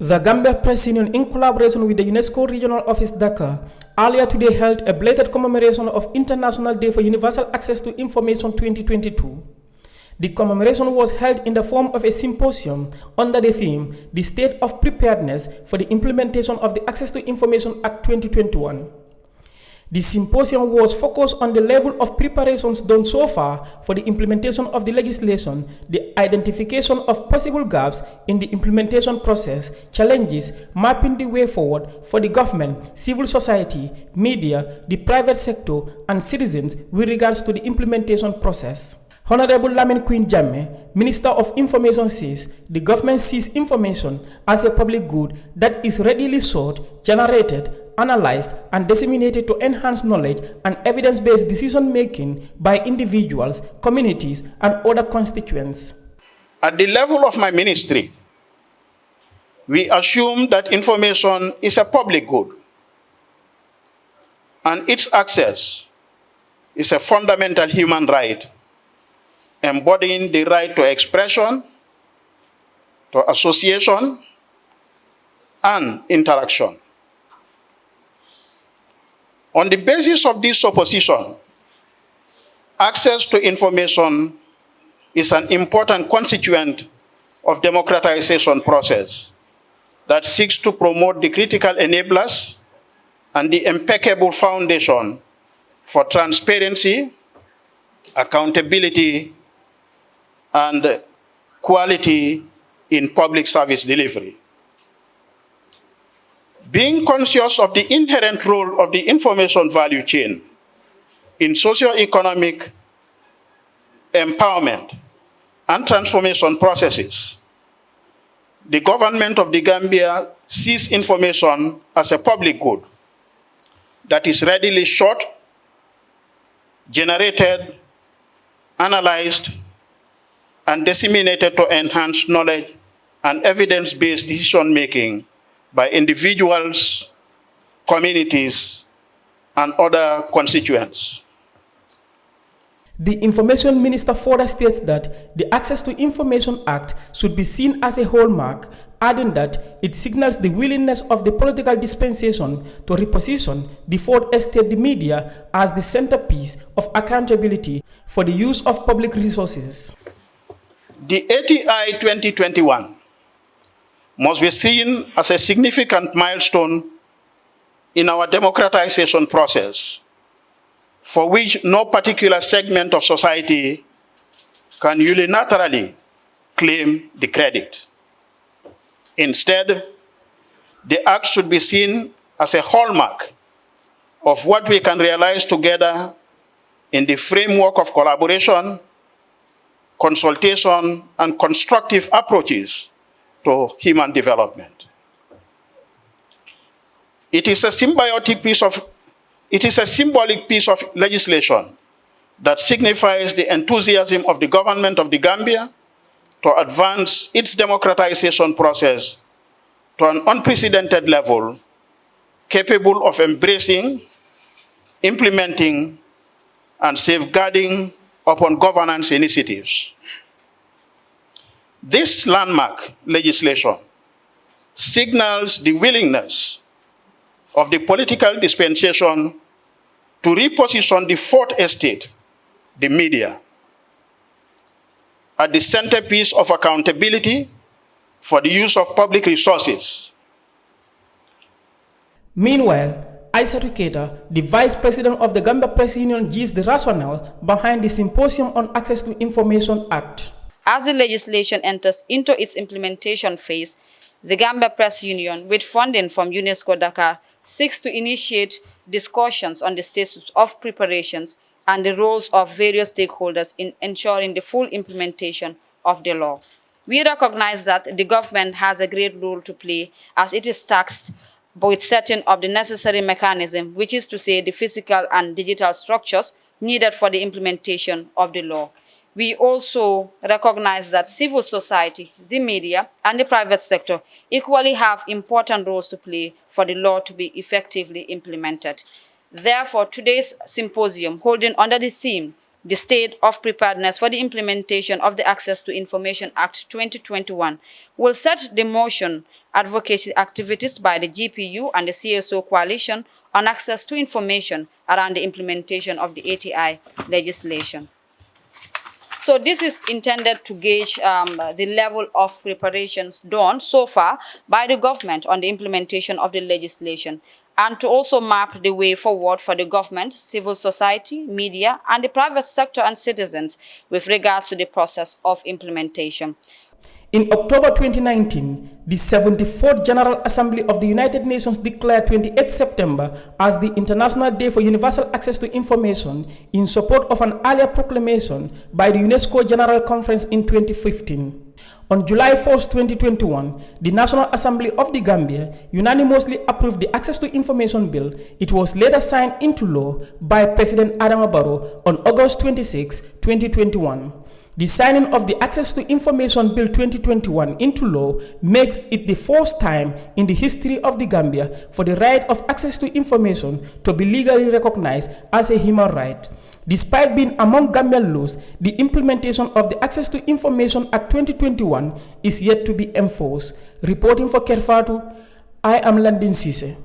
The Gambia Press Union, in collaboration with the UNESCO Regional Office Dakar, earlier today held a belated commemoration of International Day for Universal Access to Information 2022. The commemoration was held in the form of a symposium under the theme, The State of Preparedness for the Implementation of the Access to Information Act 2021. The symposium was focused on the level of preparations done so far for the implementation of the legislation, the identification of possible gaps in the implementation process, challenges, mapping the way forward for the government, civil society, media, the private sector, and citizens with regards to the implementation process. Honorable Lamin Queen Jammeh, Minister of Information, says the government sees information as a public good that is readily sought, generated, analyzed, and disseminated to enhance knowledge and evidence-based decision-making by individuals, communities, and other constituents. At the level of my ministry, we assume that information is a public good, and its access is a fundamental human right, embodying the right to expression, to association, and interaction. On the basis of this supposition, access to information is an important constituent of democratization process that seeks to promote the critical enablers and the impeccable foundation for transparency, accountability, and quality in public service delivery. Being conscious of the inherent role of the information value chain in socio-economic empowerment and transformation processes, the government of the Gambia sees information as a public good that is readily sought, generated, analyzed, and disseminated to enhance knowledge and evidence-based decision-making by individuals, communities, and other constituents. The Information Minister further states that the Access to Information Act should be seen as a hallmark, adding that it signals the willingness of the political dispensation to reposition the fourth estate, the media, as the centerpiece of accountability for the use of public resources. The ATI 2021 must be seen as a significant milestone in our democratization process, for which no particular segment of society can unilaterally claim the credit. Instead, the act should be seen as a hallmark of what we can realize together in the framework of collaboration, consultation, and constructive approaches to human development. It is a symbolic piece of legislation that signifies the enthusiasm of the government of the Gambia to advance its democratization process to an unprecedented level, capable of embracing, implementing, and safeguarding upon governance initiatives. This landmark legislation signals the willingness of the political dispensation to reposition the fourth estate, the media, at the centerpiece of accountability for the use of public resources. Meanwhile, Aissatou Keita, the Vice President of the Gambia Press Union, gives the rationale behind the Symposium on Access to Information Act. As the legislation enters into its implementation phase, the Gambia Press Union, with funding from UNESCO Dakar, seeks to initiate discussions on the status of preparations and the roles of various stakeholders in ensuring the full implementation of the law. We recognize that the government has a great role to play as it is tasked with setting up the necessary mechanism, which is to say the physical and digital structures needed for the implementation of the law. We also recognize that civil society, the media, and the private sector equally have important roles to play for the law to be effectively implemented. Therefore, today's symposium, holding under the theme, the State of Preparedness for the Implementation of the Access to Information Act 2021 will set the motion advocacy activities by the GPU and the CSO coalition on access to information around the implementation of the ATI legislation. So this is intended to gauge the level of preparations done so far by the government on the implementation of the legislation, and to also map the way forward for the government, civil society, media, and the private sector and citizens with regards to the process of implementation. In October 2019, the 74th General Assembly of the United Nations declared 28 September as the International Day for Universal Access to Information in support of an earlier proclamation by the UNESCO General Conference in 2015. On July 1, 2021, the National Assembly of the Gambia unanimously approved the Access to Information Bill. It was later signed into law by President Adama Barrow on August 26, 2021. The signing of the Access to Information Bill 2021 into law makes it the first time in the history of the Gambia for the right of access to information to be legally recognized as a human right. Despite being among Gambian laws, the implementation of the Access to Information Act 2021 is yet to be enforced. Reporting for Kerr, Fatou, I am Landin Cisse.